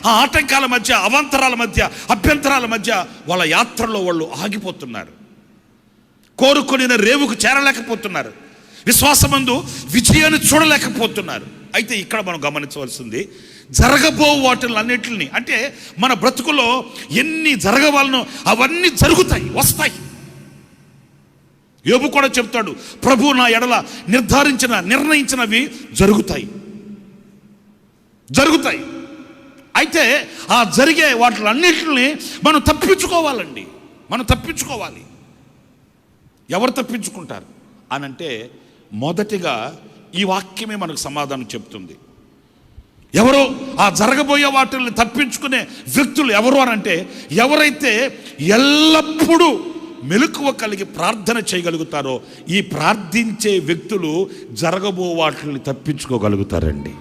ఆ ఆటంకాల మధ్య, అవాంతరాల మధ్య, అభ్యంతరాల మధ్య వాళ్ళ యాత్రలో వాళ్ళు ఆగిపోతున్నారు. కోరుకొనిన రేవుకు చేరలేకపోతున్నారు. విశ్వాసమందు విజయాన్ని చూడలేకపోతున్నారు. అయితే ఇక్కడ మనం గమనించవలసింది, జరగబో వాటిలన్నిటిని, అంటే మన బ్రతుకులో ఎన్ని జరగవాలనో అవన్నీ జరుగుతాయి, వస్తాయి. యోబు కూడా చెప్తాడు, ప్రభు నా ఎడల నిర్ణయించినవి జరుగుతాయి. అయితే ఆ జరిగే వాటిలన్నిటిని మనం తప్పించుకోవాలండి. మనం తప్పించుకోవాలి. ఎవరు తప్పించుకుంటారు అనంటే, మొదటిగా ఈ వాక్యమే మనకు సమాధానం చెప్తుంది. ఎవరో ఆ జరగబోయే వాటిని తప్పించుకునే వ్యక్తులు ఎవరు అనంటే, ఎవరైతే ఎల్లప్పుడూ మెలకువ కలిగి ప్రార్థన చేయగలుగుతారో, ఈ ప్రార్థించే వ్యక్తులు జరగబో వాటిని తప్పించుకోగలుగుతారండి.